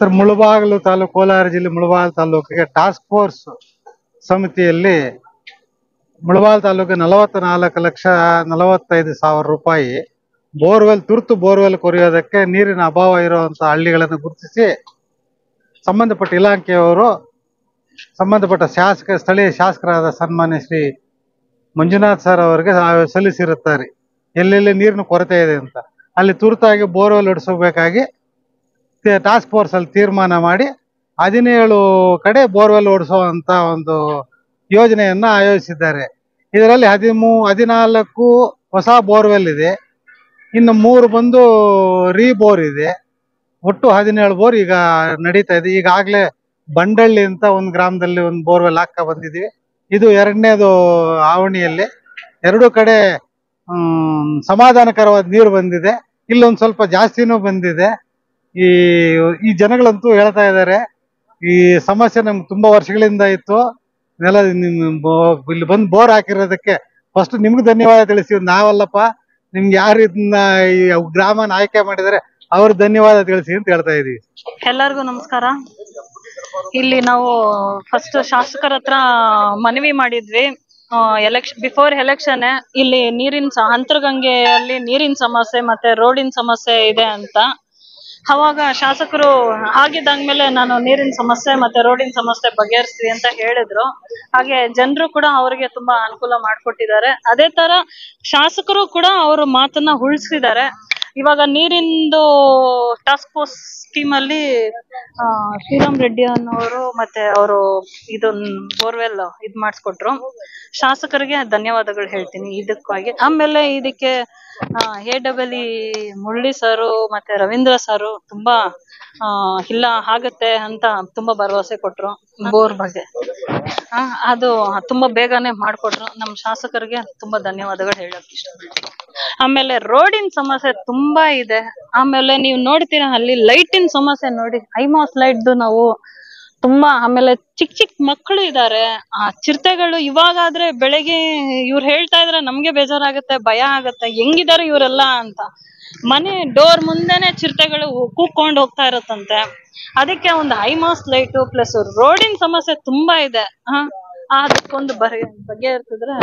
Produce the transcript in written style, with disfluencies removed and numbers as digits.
Sir, Mulbagal taluk, Kolar ಜಿಲ್ಲೆ ಮುಳಬಾಗಿಲು ತಾಲೂಕಿಗೆ task force ಸಮಿತಿಯಲ್ಲಿ ಮುಳಬಾಗಿಲು ತಾಲೂಕಿಗೆ 44,45,000 ರೂಪಾಯಿ ತುರ್ತು ಬೋರ್ವೆಲ್ ಕೊರೆಯೋದಕ್ಕೆ ನೀರಿನ ಅಭಾವ ಇರುವಂತಹ ಹಳ್ಳಿಗಳನ್ನು ಗುರುತಿಸಿ ಸಂಬಂಧಪಟ್ಟ ಇಲಾಖೆಯವರು ಸಂಬಂಧಪಟ್ಟ ಸ್ಥಳೀಯ ಶಾಸಕರಾದ ಸನ್ಮಾನ್ಯ ಶ್ರೀ ಮಂಜುನಾಥ್ ಸರ್ ಅವರಿಗೆ ಸಲ್ಲಿಸಿರುತ್ತಾರೆ. ಎಲ್ಲೆಲ್ಲಿ ನೀರಿನ ಕೊರತೆ ಇದೆ ಅಂತ ಅಲ್ಲಿ ತುರ್ತಾಗಿ ಬೋರ್ವೆಲ್ ಹೊಡಿಸಬೇಕಾಗಿ ಟಾಸ್ಕ್ ಫೋರ್ಸ್ ಅಲ್ಲಿ ತೀರ್ಮಾನ ಮಾಡಿ 17 ಕಡೆ ಬೋರ್ವೆಲ್ ಹೊಡಿಸುವಂತ ಒಂದು ಯೋಜನೆಯನ್ನ ಆಯೋಜಿಸಿದ್ದಾರೆ. ಇದರಲ್ಲಿ 14 ಹೊಸ ಬೋರ್ವೆಲ್ ಇದೆ, ಇನ್ನು 3 ಬಂದು ರೀಬೋರ್ ಇದೆ. ಒಟ್ಟು 17 ಬೋರ್ ಈಗ ನಡೀತಾ ಇದೆ. ಈಗಾಗಲೇ ಬಂಡಳ್ಳಿ ಅಂತ ಒಂದು ಗ್ರಾಮದಲ್ಲಿ ಒಂದು ಬೋರ್ವೆಲ್ ಹಾಕ ಬಂದಿದ್ದೀವಿ. ಇದು 2ನೇದು ಆವಣಿಯಲ್ಲಿ 2 ಕಡೆ ಸಮಾಧಾನಕರವಾದ ನೀರು ಬಂದಿದೆ. ಇಲ್ಲೊಂದು ಸ್ವಲ್ಪ ಜಾಸ್ತಿನೂ ಬಂದಿದೆ. ಈ ಜನಗಳಂತೂ ಹೇಳ್ತಾ ಇದ್ದಾರೆ, ಈ ಸಮಸ್ಯೆ ನಮ್ಗೆ ತುಂಬಾ ವರ್ಷಗಳಿಂದ ಇತ್ತು. ಇಲ್ಲಿ ಬಂದು ಬೋರ್ ಹಾಕಿರೋದಕ್ಕೆ ಫಸ್ಟ್ ನಿಮ್ಗೆ ಧನ್ಯವಾದ ತಿಳಿಸ್ತೀವಿ. ನಾವಲ್ಲಪ್ಪ, ನಿಮ್ಗೆ ಯಾರು ಇದನ್ನ ಈ ಗ್ರಾಮನ ಆಯ್ಕೆ ಮಾಡಿದರೆ ಅವ್ರ ಧನ್ಯವಾದ ತಿಳಿಸಿ ಅಂತ ಹೇಳ್ತಾ ಇದೀವಿ. ಎಲ್ಲರಿಗೂ ನಮಸ್ಕಾರ. ಇಲ್ಲಿ ನಾವು ಫಸ್ಟ್ ಶಾಸಕರ ಹತ್ರ ಮನವಿ ಮಾಡಿದ್ವಿ. ಬಿಫೋರ್ ಎಲೆಕ್ಷನ್ ಇಲ್ಲಿ ಅಂತರ್ಗಂಗೆಯಲ್ಲಿ ನೀರಿನ ಸಮಸ್ಯೆ ಮತ್ತೆ ರೋಡಿನ ಸಮಸ್ಯೆ ಇದೆ ಅಂತ. ಅವಾಗ ಶಾಸಕರು ಆಗಿದ್ದಂಗ್ಮೇಲೆ ನಾನು ನೀರಿನ ಸಮಸ್ಯೆ ಮತ್ತೆ ರೋಡಿನ ಸಮಸ್ಯೆ ಬಗೆಹರಿಸ್ತೀವಿ ಅಂತ ಹೇಳಿದ್ರು. ಹಾಗೆ ಜನರು ಕೂಡ ಅವರಿಗೆ ತುಂಬಾ ಅನುಕೂಲ ಮಾಡಿಕೊಟ್ಟಿದ್ದಾರೆ. ಅದೇ ತರ ಶಾಸಕರು ಕೂಡ ಅವ್ರ ಮಾತನ್ನ ಉಳಿಸಿದ್ದಾರೆ. ಇವಾಗ ನೀರಿಂದು ಟಾಸ್ಕ್ ಫೋರ್ಸ್ ಸ್ಕೀಮ್ ಅಲ್ಲಿ ಶ್ರೀರಾಮ್ ರೆಡ್ಡಿ ಅನ್ನೋರು ಮತ್ತೆ ಅವರು ಬೋರ್ವೆಲ್ ಮಾಡಿಸ್ಕೊಟ್ರು. ಶಾಸಕರಿಗೆ ಧನ್ಯವಾದಗಳು ಹೇಳ್ತೀನಿ ಇದಕ್ಕಾಗಿ. ಆಮೇಲೆ ಇದಕ್ಕೆ AEE ಮುರಳಿ ಸಾರು ಮತ್ತೆ ರವೀಂದ್ರ ಸಾರು ತುಂಬಾ ಇಲ್ಲ ಆಗತ್ತೆ ಅಂತ ತುಂಬಾ ಭರವಸೆ ಕೊಟ್ರು. ಬೋರ್ ಬಗ್ಗೆ ಅದು ತುಂಬಾ ಬೇಗನೆ ಮಾಡ್ಕೊಟ್ರು. ನಮ್ಮ ಶಾಸಕರಿಗೆ ತುಂಬಾ ಧನ್ಯವಾದಗಳು ಹೇಳಕ್ ಇಷ್ಟಪಡ್ತೀನಿ. ಆಮೇಲೆ ರೋಡಿನ ಸಮಸ್ಯೆ ತುಂಬಾ ಇದೆ. ಆಮೇಲೆ ನೀವು ನೋಡ್ತೀರಾ ಅಲ್ಲಿ ಲೈಟಿನ ಸಮಸ್ಯೆ ನೋಡಿ, ಐಮಾಸ್ ಲೈಟ್ದು ನಾವು ತುಂಬಾ. ಆಮೇಲೆ ಚಿಕ್ಕ ಮಕ್ಕಳು ಇದ್ದಾರೆ, ಆ ಚಿರತೆಗಳು ಇವಾಗಾದ್ರೆ ಬೆಳಗ್ಗೆ ಇವ್ರು ಹೇಳ್ತಾ ಇದ್ರೆ ನಮ್ಗೆ ಬೇಜಾರಾಗುತ್ತೆ, ಭಯ ಆಗತ್ತೆ, ಹೆಂಗಿದ್ದಾರೆ ಇವರೆಲ್ಲ ಅಂತ. ಮನೆ ಡೋರ್ ಮುಂದೆನೆ ಚಿರತೆಗಳು ಕೂತ್ಕೊಂಡು ಹೋಗ್ತಾ ಇರತ್ತಂತೆ. ಅದಕ್ಕೆ ಒಂದು ಐಮಾಸ್ ಲೈಟ್ ಪ್ಲಸ್ ರೋಡಿನ ಸಮಸ್ಯೆ ತುಂಬಾ ಇದೆ. ಅದಕ್ಕೊಂದು ಬಗೆಹರಿಸಿದ್ರೆ